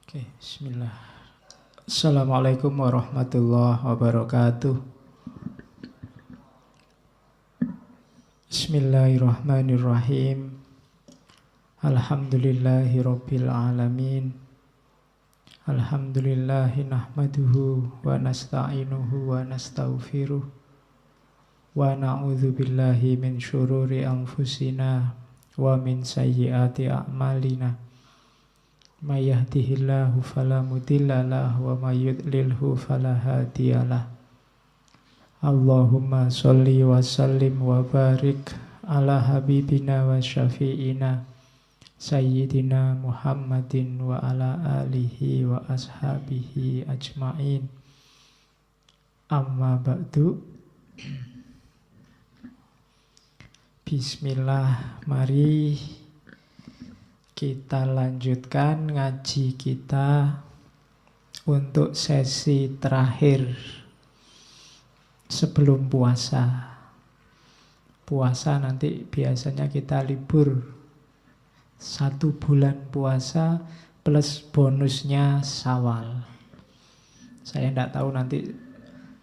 Oke, bismillah. Assalamualaikum warahmatullahi wabarakatuh. Bismillahirrahmanirrahim. Alhamdulillahi rabbil alamin. Alhamdulillahi nahmaduhu wa nasta'inuhu wa nastaghfiruh. Wa na'udzu billahi min syururi anfusina wa min sayyiati a'malina. May yahdihillahu fala mudhillalah wa may yudlilhu fala hadiyalah. Allahumma sholli wa sallim wa barik ala habibina wa syafi'ina Sayyidina Muhammadin wa ala alihi wa ashabihi ajma'in. Amma ba'du. Bismillah, mari kita lanjutkan ngaji kita untuk sesi terakhir sebelum puasa. Puasa nanti biasanya kita libur 1 bulan puasa plus bonusnya Syawal. Saya tidak tahu nanti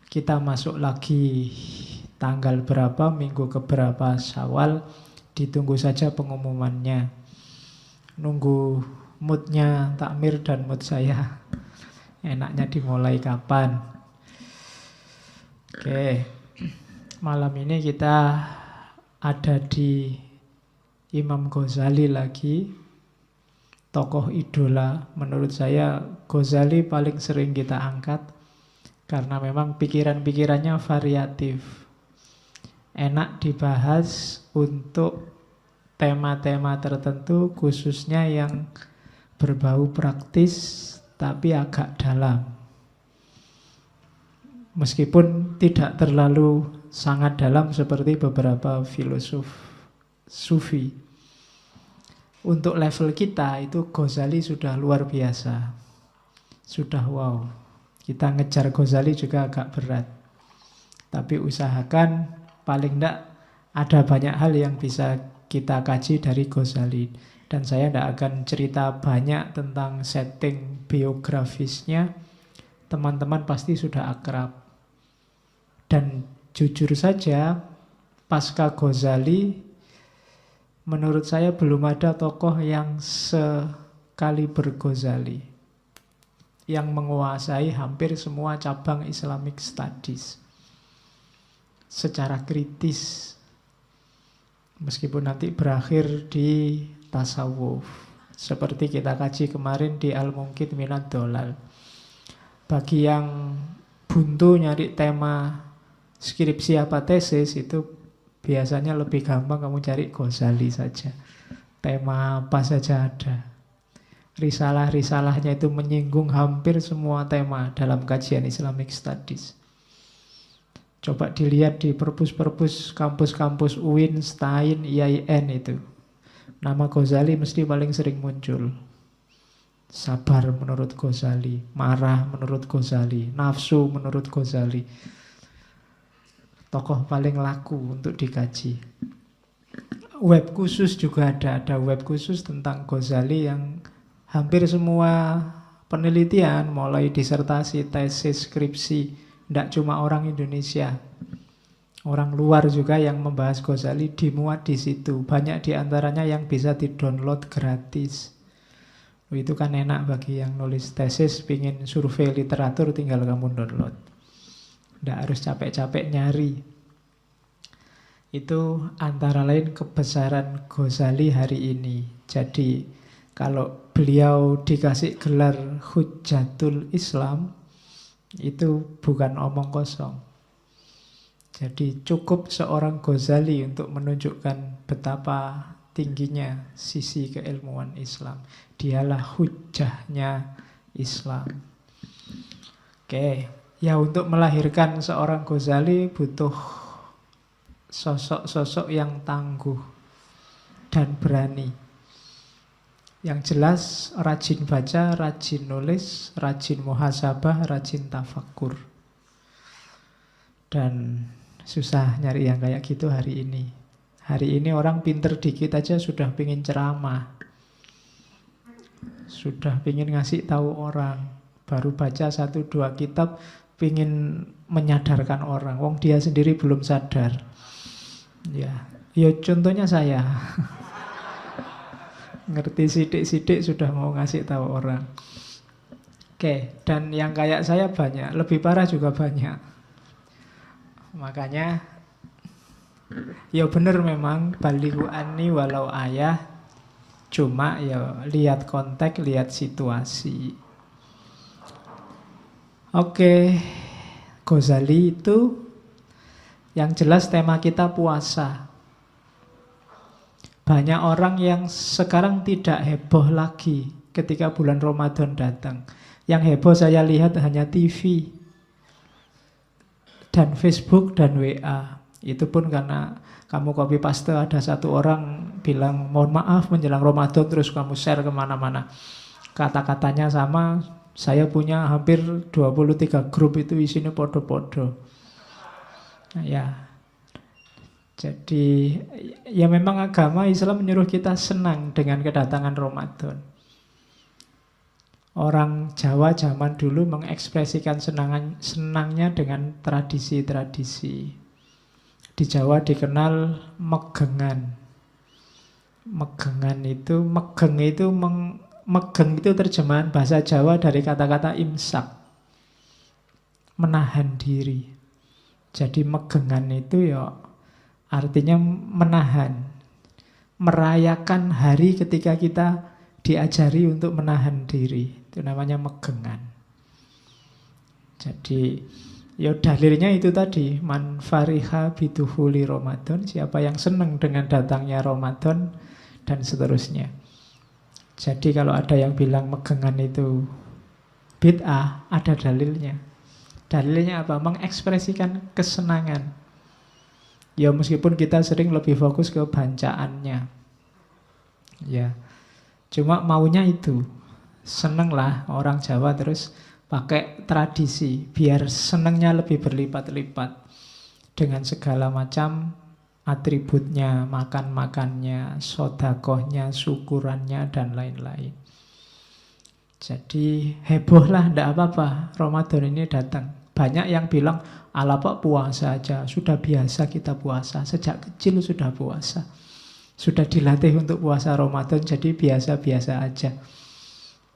kita masuk lagi tanggal berapa, minggu keberapa Syawal. Ditunggu saja pengumumannya. Nunggu moodnya takmir dan mood saya. Enaknya dimulai kapan? Oke, malam ini kita ada di Imam Ghazali lagi. Tokoh idola. Menurut saya Ghazali paling sering kita angkat karena memang pikiran-pikirannya variatif. Enak dibahas untuk tema-tema tertentu, khususnya yang berbau praktis tapi agak dalam. Meskipun tidak terlalu sangat dalam seperti beberapa filosof sufi. Untuk level kita itu Ghazali sudah luar biasa. Sudah wow. Kita ngejar Ghazali juga agak berat. Tapi usahakan paling tidak ada banyak hal yang bisa kita kaji dari Ghazali. Dan saya tidak akan cerita banyak tentang setting biografisnya. Teman-teman pasti sudah akrab. Dan jujur saja, pasca Ghazali, menurut saya belum ada tokoh yang sekaliber Ghazali, yang menguasai hampir semua cabang Islamic Studies secara kritis. Meskipun nanti berakhir di tasawuf, seperti kita kaji kemarin di Al-Munqidh Minad Dhalal. Bagi yang buntu nyari tema skripsi apa tesis, itu biasanya lebih gampang kamu cari Ghazali saja. Tema apa saja ada. Risalah-risalahnya itu menyinggung hampir semua tema dalam kajian Islamic Studies. Coba dilihat di perpus-perpus kampus-kampus UIN, STAIN, IAIN itu. Nama Ghazali mesti paling sering muncul. Sabar menurut Ghazali, marah menurut Ghazali, nafsu menurut Ghazali. Tokoh paling laku untuk dikaji. Web khusus juga ada web khusus tentang Ghazali yang hampir semua penelitian, mulai disertasi, tesis, skripsi, tidak cuma orang Indonesia, orang luar juga yang membahas Ghazali dimuat di situ. Banyak diantaranya yang bisa di-download gratis. Itu kan enak bagi yang nulis tesis, pingin survei literatur, tinggal kamu download. Tidak harus capek-capek nyari. Itu antara lain kebesaran Ghazali hari ini. Jadi kalau beliau dikasih gelar Hujjatul Islam, itu bukan omong kosong. Jadi cukup seorang Ghazali untuk menunjukkan betapa tingginya sisi keilmuan Islam. Dialah hujjahnya Islam. Oke, ya untuk melahirkan seorang Ghazali butuh sosok-sosok yang tangguh dan berani. Yang jelas rajin baca, rajin nulis, rajin muhasabah, rajin tafakkur. Dan susah nyari yang kayak gitu hari ini. Hari ini orang pinter dikit aja sudah pingin ceramah. sudah pingin ngasih tahu orang, baru baca 1-2 kitab, pingin menyadarkan orang, wong dia sendiri belum sadar. Ya contohnya saya. Ngerti sidik-sidik sudah mau ngasih tahu orang. Oke, dan yang kayak saya banyak, lebih parah juga banyak. Makanya ya bener memang balighu anni walau ayah, cuma ya lihat konteks, lihat situasi. Oke, Ghazali itu yang jelas tema kita puasa. Banyak orang yang sekarang tidak heboh lagi ketika bulan Ramadan datang. Yang heboh saya lihat hanya TV dan Facebook dan WA. Itu pun karena kamu copy paste, ada satu orang bilang mohon maaf menjelang Ramadan, terus kamu share kemana-mana. Kata-katanya sama, saya punya hampir 23 grup itu isinya podo-podo. Ya, jadi ya memang agama Islam menyuruh kita senang dengan kedatangan Ramadan. Orang Jawa zaman dulu mengekspresikan senangnya dengan tradisi-tradisi. Di Jawa dikenal megengan. Megeng itu terjemahan bahasa Jawa dari kata-kata imsak, menahan diri. Jadi megengan itu ya artinya menahan, merayakan hari ketika kita diajari untuk menahan diri. Itu namanya megengan. Jadi ya dalilnya itu tadi, man fariha biduhuli Ramadan, siapa yang senang dengan datangnya Ramadan, dan seterusnya. Jadi kalau ada yang bilang megengan itu bid'ah, ada dalilnya. Dalilnya apa? Mengekspresikan kesenangan. Ya meskipun kita sering lebih fokus ke bancaannya. Ya, cuma maunya itu. Seneng lah orang Jawa terus pakai tradisi biar senengnya lebih berlipat-lipat dengan segala macam atributnya, makan-makannya, sodakohnya, syukurannya, dan lain-lain. Jadi heboh lah, tidak apa-apa Ramadan ini datang. Banyak yang bilang ala pak puasa aja, sudah biasa kita puasa, sejak kecil sudah puasa, sudah dilatih untuk puasa Ramadan, jadi biasa-biasa aja.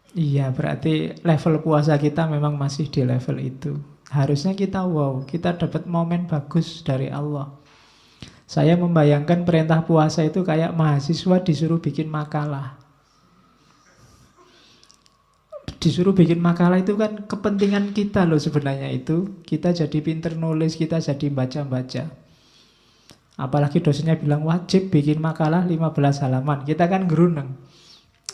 Iya, berarti level puasa kita memang masih di level itu. Harusnya kita wow, kita dapat momen bagus dari Allah. Saya membayangkan perintah puasa itu kayak mahasiswa disuruh bikin makalah. Disuruh bikin makalah itu kan kepentingan kita loh sebenarnya itu. Kita jadi pinter nulis, kita jadi baca-baca. Apalagi dosennya bilang wajib bikin makalah 15 halaman. Kita kan geruneng.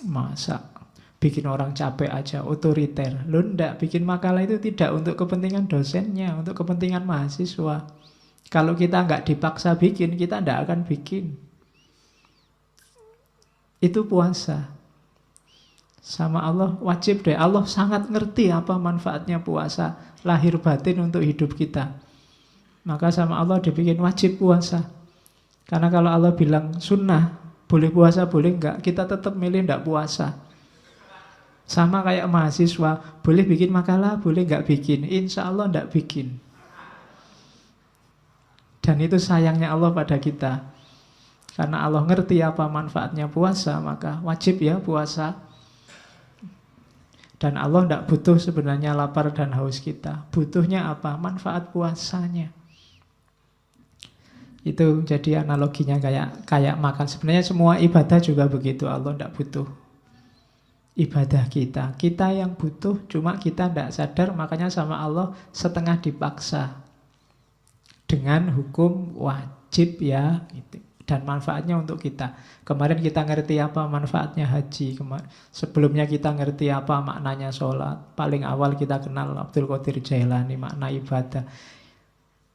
Masa bikin orang capek aja, otoriter. Loh enggak, bikin makalah itu tidak untuk kepentingan dosennya, untuk kepentingan mahasiswa. Kalau kita nggak dipaksa bikin, kita nggak akan bikin. Itu puasa. Sama Allah wajib deh. Allah sangat ngerti apa manfaatnya puasa, lahir batin untuk hidup kita. Maka sama Allah dibikin wajib puasa. Karena kalau Allah bilang sunnah, boleh puasa, boleh enggak, kita tetap milih enggak puasa. Sama kayak mahasiswa, boleh bikin makalah, boleh enggak bikin. Insya Allah enggak bikin. Dan itu sayangnya Allah pada kita. Karena Allah ngerti apa manfaatnya puasa, maka wajib ya puasa. Dan Allah tidak butuh sebenarnya lapar dan haus kita. Butuhnya apa? Manfaat puasanya. Itu jadi analoginya kayak makan. Sebenarnya semua ibadah juga begitu. Allah tidak butuh ibadah kita. Kita yang butuh, cuma kita tidak sadar. Makanya sama Allah setengah dipaksa dengan hukum wajib ya gitu. Dan manfaatnya untuk kita. Kemarin kita ngerti apa manfaatnya haji. Sebelumnya kita ngerti apa maknanya sholat. Paling awal kita kenal Abdul Qadir Jailani, makna ibadah.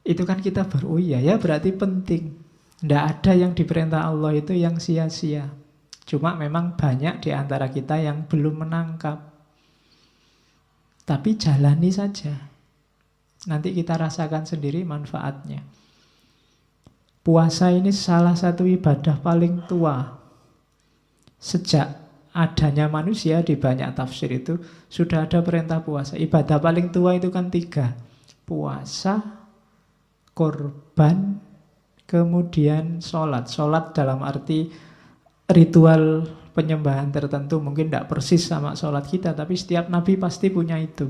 Itu kan kita baru, oh iya ya berarti penting. Tidak ada yang diperintah Allah itu yang sia-sia. Cuma memang banyak di antara kita yang belum menangkap. Tapi jalani saja. Nanti kita rasakan sendiri manfaatnya. Puasa ini salah satu ibadah paling tua. Sejak adanya manusia di banyak tafsir itu sudah ada perintah puasa. Ibadah paling tua itu kan 3. Puasa, korban, kemudian sholat. Sholat dalam arti ritual penyembahan tertentu. Mungkin tidak persis sama sholat kita, tapi setiap nabi pasti punya itu.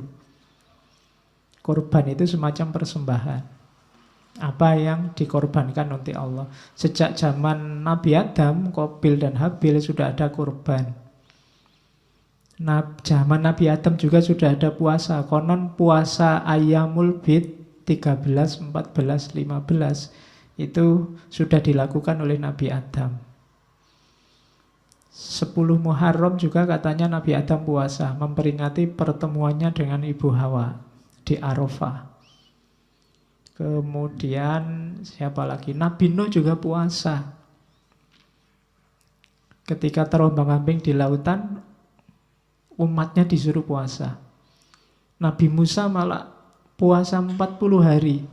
Korban itu semacam persembahan. Apa yang dikorbankan untuk Allah. Sejak zaman Nabi Adam, Qabil dan Habil sudah ada korban. Zaman Nabi Adam juga sudah ada puasa. Konon puasa Ayyamul Bid 13, 14, 15 itu sudah dilakukan oleh Nabi Adam. 10 Muharram juga katanya Nabi Adam puasa, memperingati pertemuannya dengan Ibu Hawa di Arafah. Kemudian siapa lagi? Nabi Nuh juga puasa. Ketika terombang-ambing di lautan, umatnya disuruh puasa. Nabi Musa malah puasa 40 hari,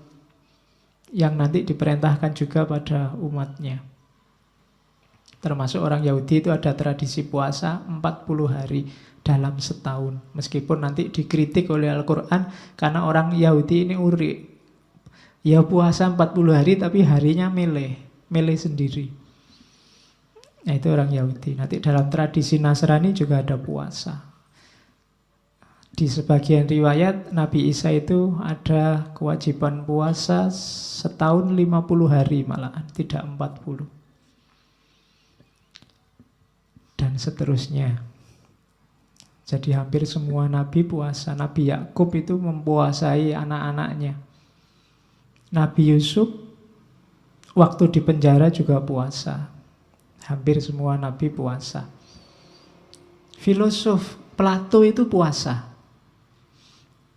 yang nanti diperintahkan juga pada umatnya. Termasuk orang Yahudi itu ada tradisi puasa 40 hari dalam setahun. Meskipun nanti dikritik oleh Al-Quran karena orang Yahudi ini urik. Ya puasa 40 hari tapi harinya milih sendiri. Nah itu orang Yahudi. Nanti dalam tradisi Nasrani juga ada puasa. Di sebagian riwayat Nabi Isa itu ada kewajiban puasa setahun 50 hari malahan, tidak 40. Dan seterusnya. Jadi hampir semua nabi puasa. Nabi Yakub itu mempuasai anak-anaknya. Nabi Yusuf waktu di penjara juga puasa. Hampir semua nabi puasa. Filosof Plato itu puasa.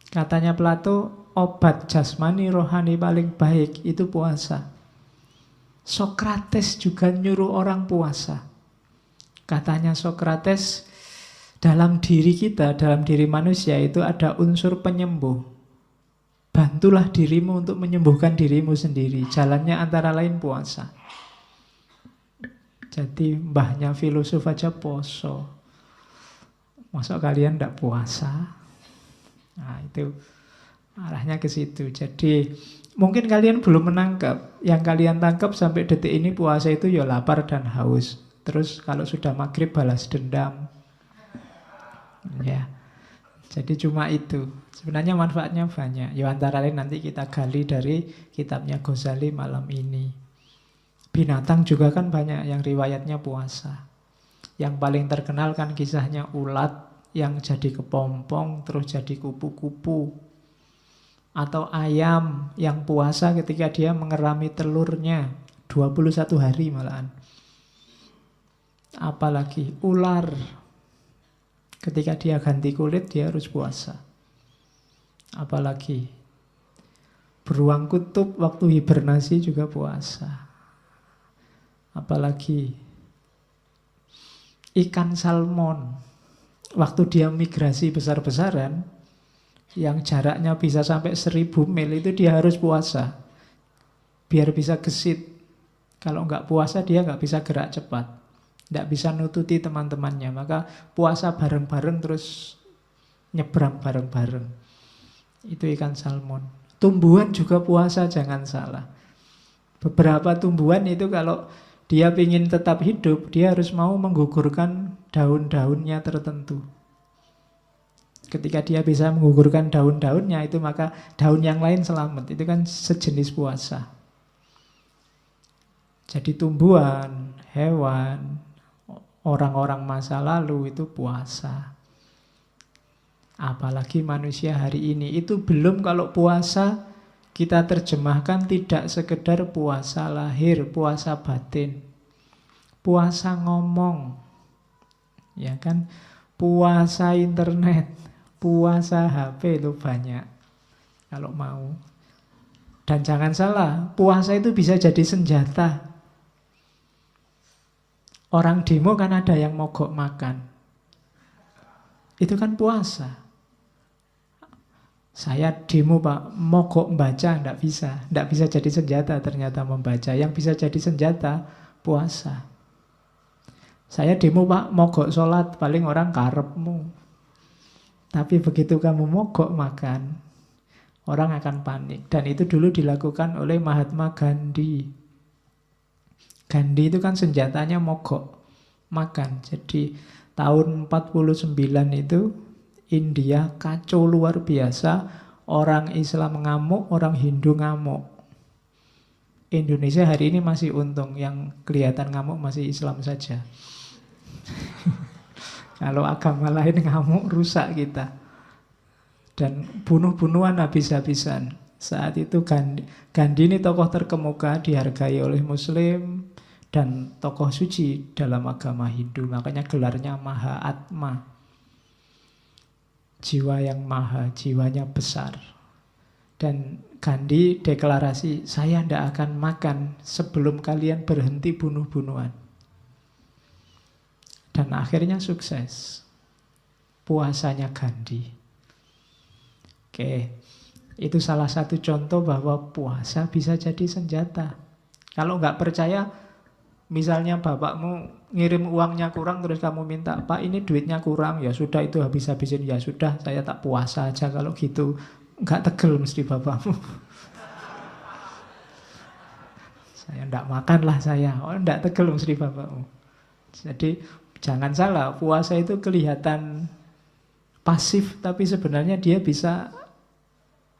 Katanya Plato, obat jasmani rohani paling baik itu puasa. Sokrates juga nyuruh orang puasa. Katanya Sokrates, dalam diri kita, dalam diri manusia itu ada unsur penyembuh. Bantulah dirimu untuk menyembuhkan dirimu sendiri. Jalannya antara lain puasa. Jadi mbahnya filosof aja poso. Masuk kalian tidak puasa? Nah itu arahnya ke situ. Jadi mungkin kalian belum menangkap. Yang kalian tangkap sampai detik ini puasa itu ya lapar dan haus. Terus kalau sudah maghrib balas dendam. Ya. Jadi cuma itu. Sebenarnya manfaatnya banyak. Ya antara lain nanti kita gali dari kitabnya Ghazali malam ini. Binatang juga kan banyak yang riwayatnya puasa. Yang paling terkenal kan kisahnya ulat yang jadi kepompong terus jadi kupu-kupu. Atau ayam yang puasa ketika dia mengerami telurnya 21 hari malahan. Apalagi ular, ketika dia ganti kulit dia harus puasa. Apalagi beruang kutub waktu hibernasi juga puasa. Apalagi ikan salmon waktu dia migrasi besar-besaran yang jaraknya bisa sampai 1000 mil itu dia harus puasa biar bisa gesit. Kalau nggak puasa dia nggak bisa gerak cepat, nggak bisa nututi teman-temannya. Maka puasa bareng-bareng terus nyebrang bareng-bareng. Itu ikan salmon. Tumbuhan juga puasa, jangan salah. Beberapa tumbuhan itu kalau dia ingin tetap hidup, dia harus mau menggugurkan daun-daunnya tertentu. Ketika dia bisa menggugurkan daun-daunnya itu, maka daun yang lain selamat. Itu kan sejenis puasa. Jadi tumbuhan, hewan, orang-orang masa lalu itu puasa. Apalagi manusia hari ini. Itu belum kalau puasa kita terjemahkan tidak sekedar puasa lahir, puasa batin. Puasa ngomong. Ya kan? Puasa internet, puasa HP itu banyak. Kalau mau. Dan jangan salah, puasa itu bisa jadi senjata. Orang demo kan ada yang mogok makan. Itu kan puasa. Saya demo Pak, mogok membaca, tidak bisa. Tidak bisa jadi senjata ternyata membaca. Yang bisa jadi senjata, puasa. Saya demo Pak, mogok sholat, paling orang karepmu. Tapi begitu kamu mogok makan, orang akan panik. Dan itu dulu dilakukan oleh Mahatma Gandhi. Gandhi itu kan senjatanya mogok makan. Jadi tahun 49 itu India kacau luar biasa. Orang Islam ngamuk, orang Hindu ngamuk. Indonesia hari ini masih untung, yang kelihatan ngamuk masih Islam saja. Kalau agama lain ngamuk, rusak kita. Dan bunuh-bunuhan habis-habisan. Saat itu Gandhi ini tokoh terkemuka, dihargai oleh Muslim, dan tokoh suci dalam agama Hindu. Makanya gelarnya Mahatma. Jiwa yang maha, jiwanya besar. Dan Gandhi deklarasi, saya tidak akan makan sebelum kalian berhenti bunuh-bunuhan. Dan akhirnya sukses. Puasanya Gandhi. Oke, itu salah satu contoh bahwa puasa bisa jadi senjata. Kalau nggak percaya, misalnya bapakmu ngirim uangnya kurang, terus kamu minta, Pak ini duitnya kurang, ya sudah itu habis-habisin, ya sudah saya tak puasa aja kalau gitu. Nggak tegel mesti bapakmu. Saya ndak makan lah saya, oh ndak tegel mesti bapakmu. Jadi jangan salah, puasa itu kelihatan pasif, tapi sebenarnya dia bisa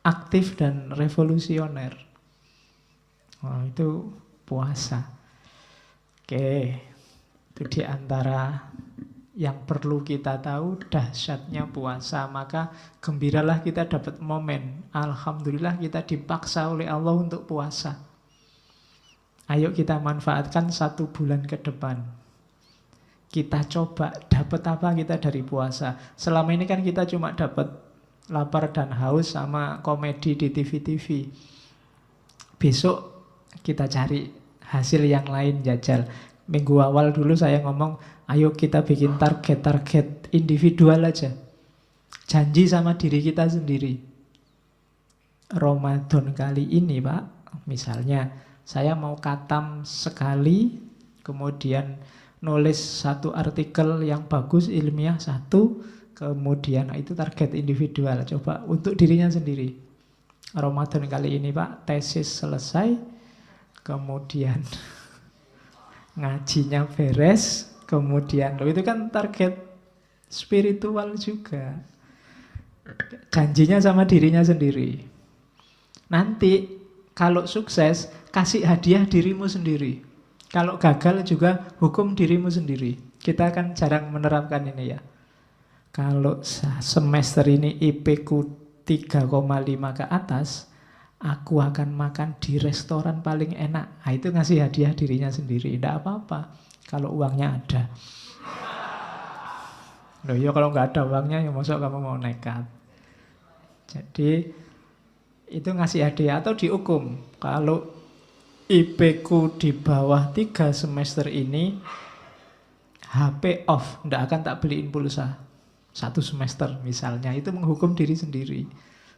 aktif dan revolusioner. Oh, itu puasa. Oke, itu di antara yang perlu kita tahu dahsyatnya puasa. Maka gembiralah kita dapat momen. Alhamdulillah kita dipaksa oleh Allah untuk puasa. Ayo kita manfaatkan 1 bulan ke depan. Kita coba dapat apa kita dari puasa. Selama ini kan kita cuma dapat lapar dan haus sama komedi di TV-TV. Besok kita cari hasil yang lain, jajal. Minggu awal dulu saya ngomong, ayo kita bikin target-target individual aja. Janji sama diri kita sendiri. Ramadan kali ini Pak, misalnya saya mau khatam sekali, kemudian nulis 1 artikel yang bagus, ilmiah 1, kemudian itu target individual. Coba untuk dirinya sendiri. Ramadan kali ini Pak, tesis selesai, kemudian ngajinya beres, kemudian itu kan target spiritual juga. Janjinya sama dirinya sendiri. Nanti kalau sukses, kasih hadiah dirimu sendiri. Kalau gagal juga hukum dirimu sendiri. Kita kan jarang menerapkan ini ya. Kalau semester ini IP ku 3,5 ke atas, aku akan makan di restoran paling enak. Nah, itu ngasih hadiah dirinya sendiri. Tidak apa-apa kalau uangnya ada. Loh ya kalau nggak ada uangnya, ya masuk kamu mau nekat. Jadi itu ngasih hadiah atau dihukum. Kalau IP ku di bawah 3 semester ini, HP off, tidak akan tak beliin pulsa 1 semester misalnya. Itu menghukum diri sendiri.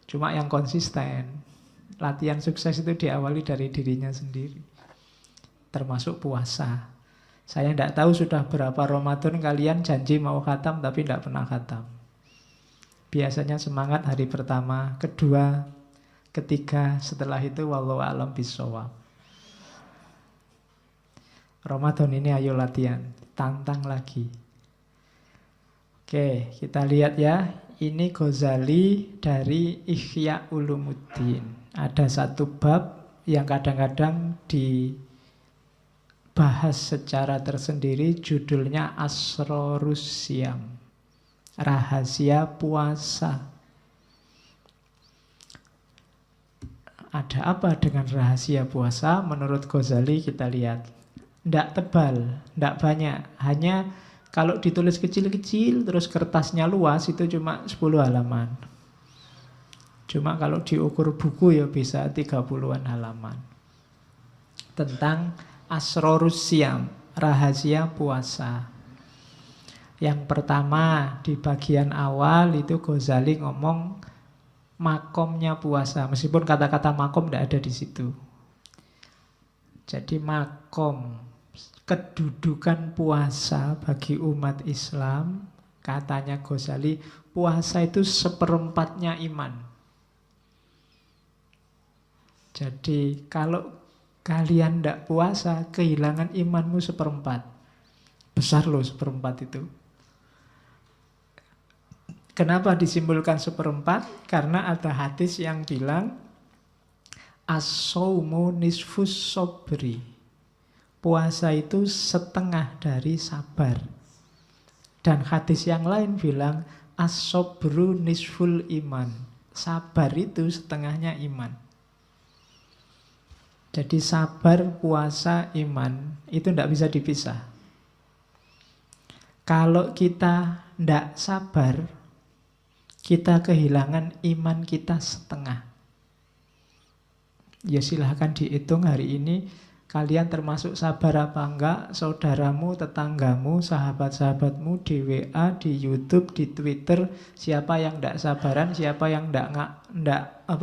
Cuma yang konsisten. Latihan sukses itu diawali dari dirinya sendiri. Termasuk puasa. Saya tidak tahu sudah berapa Ramadan kalian janji mau khatam tapi tidak pernah khatam. Biasanya semangat hari pertama, kedua, ketiga, setelah itu wallahu a'lam bishawab. Ramadan ini ayo latihan, tantang lagi. Oke, kita lihat ya. Ini Ghazali dari Ihya Ulumuddin. Ada 1 bab yang kadang-kadang dibahas secara tersendiri, judulnya Asrorus Syam, rahasia puasa. Ada apa dengan rahasia puasa? Menurut Ghazali kita lihat, tidak tebal, tidak banyak, hanya kalau ditulis kecil-kecil terus kertasnya luas itu cuma 10 halaman. Cuma kalau diukur buku ya bisa 30-an halaman. Tentang Asrorus Syam, rahasia puasa. Yang pertama di bagian awal itu Ghazali ngomong makomnya puasa. Meskipun kata-kata makom tidak ada di situ. Jadi makom, kedudukan puasa bagi umat Islam, katanya Ghazali, puasa itu seperempatnya iman. Jadi kalau kalian tidak puasa, kehilangan imanmu seperempat. Besar loh seperempat itu. Kenapa disimpulkan seperempat? Karena ada hadis yang bilang as-shaumu nisfus sobri. Puasa itu setengah dari sabar. Dan hadis yang lain bilang as-sobru nisful iman. Sabar itu setengahnya iman. Jadi sabar, puasa, iman itu tidak bisa dipisah. Kalau kita tidak sabar, kita kehilangan iman kita setengah. Ya silahkan dihitung hari ini kalian termasuk sabar apa enggak. Saudaramu, tetanggamu, sahabat-sahabatmu di WA, di YouTube, di Twitter, siapa yang tidak sabaran, siapa yang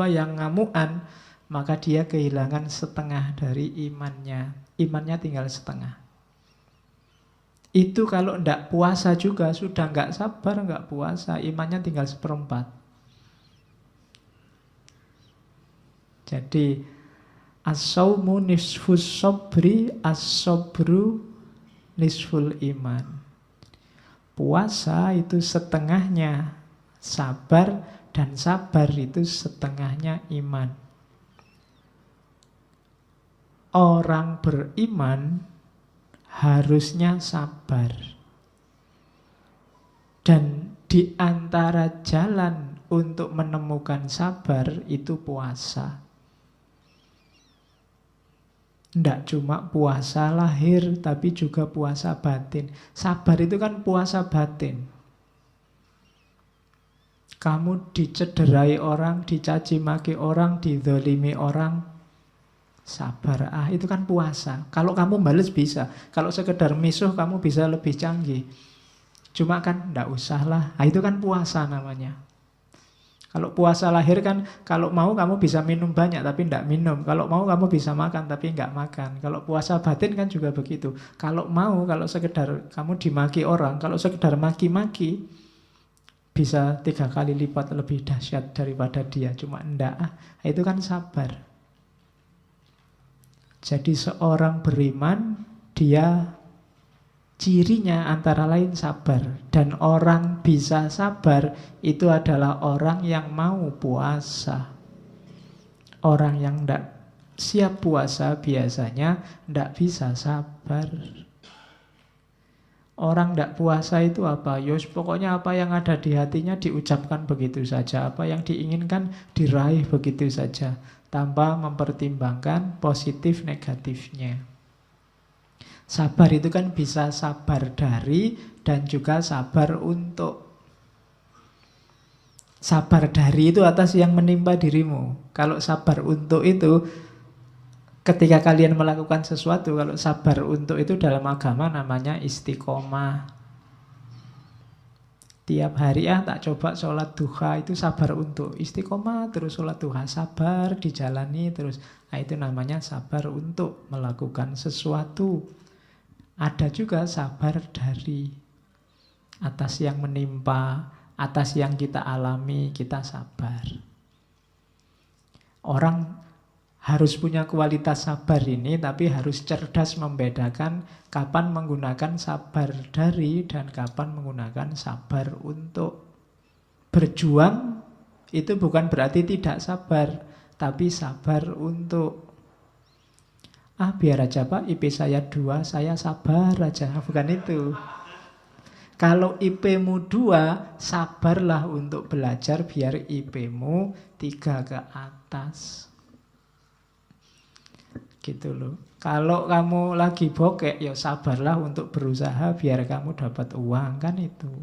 yang ngamuan, maka dia kehilangan setengah dari imannya. Imannya tinggal setengah. Itu kalau tidak puasa juga, sudah nggak sabar, nggak puasa, imannya tinggal seperempat. Jadi as-shaumu nisfus sobri, as-sobru nisful iman. Puasa itu setengahnya sabar, dan sabar itu setengahnya iman. Orang beriman harusnya sabar. Dan di antara jalan untuk menemukan sabar itu puasa. Tidak cuma puasa lahir, tapi juga puasa batin. Sabar itu kan puasa batin. Kamu dicederai orang, dicaci maki orang, dizolimi orang, sabar, itu kan puasa. Kalau kamu bales bisa. Kalau sekedar misuh kamu bisa lebih canggih. Cuma kan enggak usah lah. Itu kan puasa namanya. Kalau puasa lahir kan, kalau mau kamu bisa minum banyak tapi enggak minum. Kalau mau kamu bisa makan tapi enggak makan. Kalau puasa batin kan juga begitu. Kalau mau, kalau sekedar kamu dimaki orang, kalau sekedar maki-maki, bisa 3 kali lipat lebih dahsyat daripada dia. Cuma enggak, itu kan sabar. Jadi seorang beriman, dia cirinya antara lain sabar. Dan orang bisa sabar itu adalah orang yang mau puasa. Orang yang tidak siap puasa biasanya tidak bisa sabar. Orang tidak puasa itu apa? Yos, pokoknya apa yang ada di hatinya diucapkan begitu saja. Apa yang diinginkan diraih begitu saja, tanpa mempertimbangkan positif negatifnya. Sabar itu kan bisa sabar dari dan juga sabar untuk. Sabar dari itu atas yang menimpa dirimu. Kalau sabar untuk itu, ketika kalian melakukan sesuatu, kalau sabar untuk itu dalam agama namanya istiqomah. Tiap hari tak coba sholat duha, itu sabar untuk. Istiqomah terus sholat duha, sabar dijalani terus. Itu namanya sabar untuk melakukan sesuatu. Ada juga sabar dari, atas yang menimpa, atas yang kita alami, kita sabar. Orang harus punya kualitas sabar ini, tapi harus cerdas membedakan kapan menggunakan sabar dari dan kapan menggunakan sabar untuk. Berjuang itu bukan berarti tidak sabar, tapi sabar untuk. Biar aja Pak, IP saya 2, saya sabar aja. Bukan itu. Kalau IP-mu 2, sabarlah untuk belajar biar IP-mu 3 ke atas. Gitu loh. Kalau kamu lagi bokek, ya sabarlah untuk berusaha biar kamu dapat uang, kan itu.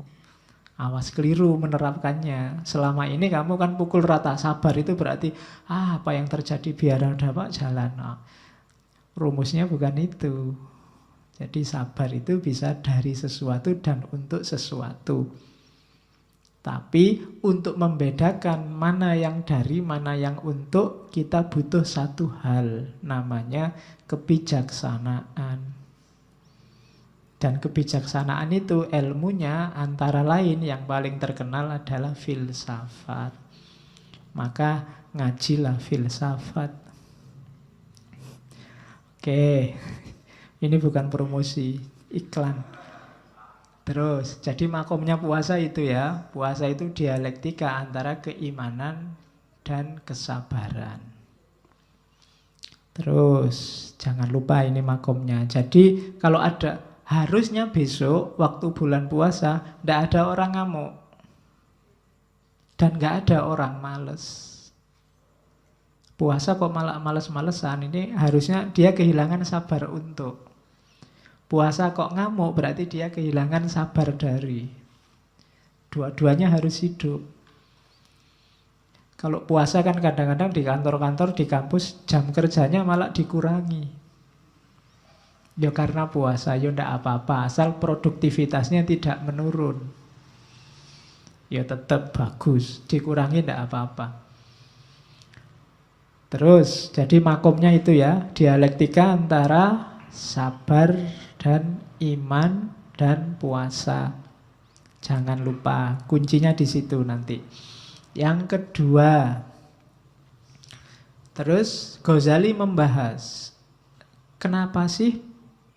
Awas keliru menerapkannya. Selama ini kamu kan pukul rata. Sabar itu berarti apa yang terjadi biar dapat jalan. Rumusnya bukan itu. Jadi sabar itu bisa dari sesuatu dan untuk sesuatu. Tapi untuk membedakan mana yang dari, mana yang untuk, kita butuh satu hal, namanya kebijaksanaan. Dan kebijaksanaan itu ilmunya antara lain yang paling terkenal adalah filsafat. Maka ngajilah filsafat. Oke, ini bukan promosi, iklan. Terus, jadi makomnya puasa itu ya. Puasa itu dialektika antara keimanan dan kesabaran. Terus, jangan lupa ini makomnya. Jadi, kalau ada, harusnya besok waktu bulan puasa tidak ada orang ngamuk. Dan nggak ada orang males. Puasa kok malah males-malesan, ini harusnya dia kehilangan sabar untuk. Puasa kok ngamuk berarti dia kehilangan sabar dari. Dua-duanya harus hidup. Kalau puasa kan kadang-kadang di kantor-kantor, di kampus jam kerjanya malah dikurangi. Ya karena puasa, ya ndak apa-apa, asal produktivitasnya tidak menurun. Ya tetap bagus, dikurangi ndak apa-apa. Terus, jadi makomnya itu ya, dialektika antara sabar dan iman dan puasa. Jangan lupa, kuncinya di situ nanti. Yang kedua, terus Ghazali membahas, kenapa sih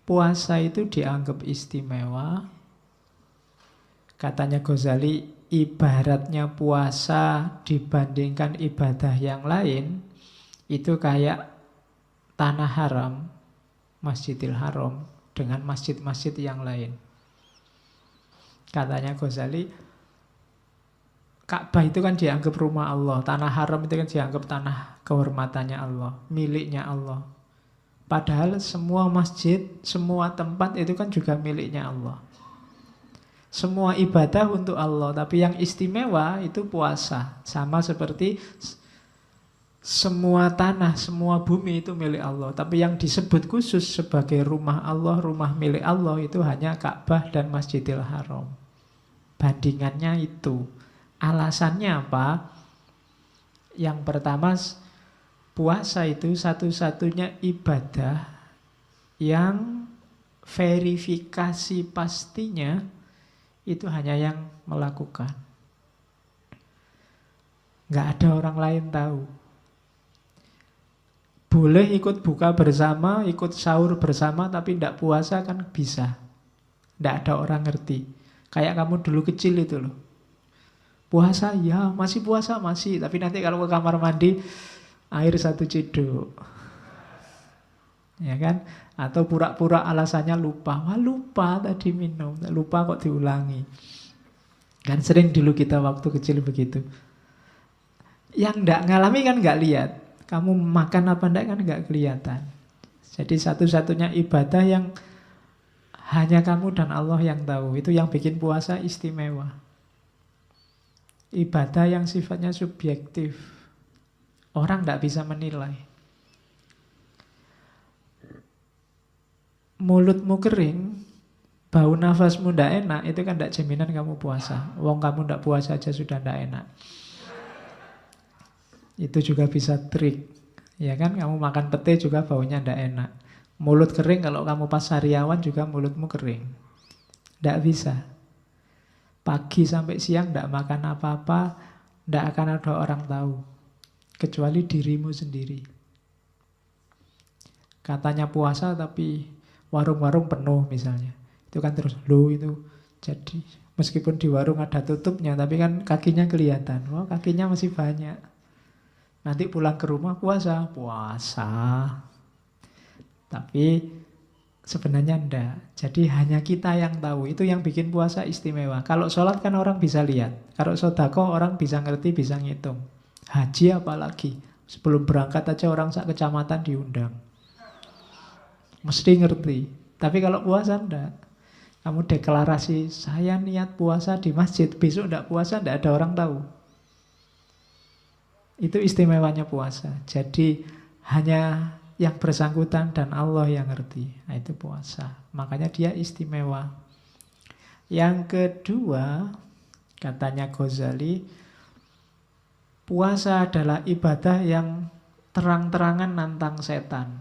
puasa itu dianggap istimewa? Katanya Ghazali, ibaratnya puasa dibandingkan ibadah yang lain, itu kayak tanah haram, Masjidil Haram, dengan masjid-masjid yang lain. Katanya Ghazali, Ka'bah itu kan dianggap rumah Allah, tanah haram itu kan dianggap tanah kehormatannya Allah, miliknya Allah. Padahal semua masjid, semua tempat itu kan juga miliknya Allah. Semua ibadah untuk Allah, tapi yang istimewa itu puasa. Sama seperti semua tanah, semua bumi itu milik Allah. Tapi yang disebut khusus sebagai rumah Allah, rumah milik Allah itu hanya Ka'bah dan Masjidil Haram. Bandingannya itu. Alasannya apa? Yang pertama, puasa itu satu-satunya ibadah yang verifikasi pastinya itu hanya yang melakukan. Nggak ada orang lain tahu. Boleh ikut buka bersama, ikut sahur bersama, tapi tidak puasa kan bisa. Tidak ada orang ngerti. Kayak kamu dulu kecil itu loh. Puasa, ya masih puasa, masih. Tapi nanti kalau ke kamar mandi, air 1 ciduk. Ya kan? Atau pura-pura alasannya lupa. Wah lupa tadi minum, lupa kok diulangi. Kan sering dulu kita waktu kecil begitu. Yang tidak ngalami kan nggak lihat. Kamu makan apa enggak kan nggak kelihatan. Jadi satu-satunya ibadah yang hanya kamu dan Allah yang tahu. Itu yang bikin puasa istimewa. Ibadah yang sifatnya subjektif. Orang tidak bisa menilai. Mulutmu kering, bau nafasmu tidak enak, itu kan tidak jaminan kamu puasa. Wong kamu tidak puasa aja sudah tidak enak. Itu juga bisa trik. Ya kan, kamu makan pete juga baunya tidak enak. Mulut kering, kalau kamu pas sariawan juga mulutmu kering. Tidak bisa. Pagi sampai siang tidak makan apa-apa, tidak akan ada orang tahu. Kecuali dirimu sendiri. Katanya puasa tapi warung-warung penuh misalnya. Itu kan terus, loh itu jadi meskipun di warung ada tutupnya, tapi kan kakinya kelihatan. Wah, kakinya masih banyak. Nanti pulang ke rumah puasa. Tapi sebenarnya enggak. Jadi hanya kita yang tahu. Itu yang bikin puasa istimewa. Kalau sholat kan orang bisa lihat. Kalau sedekah orang bisa ngerti, bisa ngitung. Haji apalagi. Sebelum berangkat aja orang sak kecamatan diundang. Mesti ngerti. Tapi kalau puasa enggak. Kamu deklarasi, saya niat puasa di masjid. Besok enggak puasa, enggak ada orang tahu. Itu istimewanya puasa. Jadi hanya yang bersangkutan dan Allah yang ngerti. Nah, itu puasa. Makanya dia istimewa. Yang kedua, katanya Ghazali, puasa adalah ibadah yang terang-terangan nantang setan.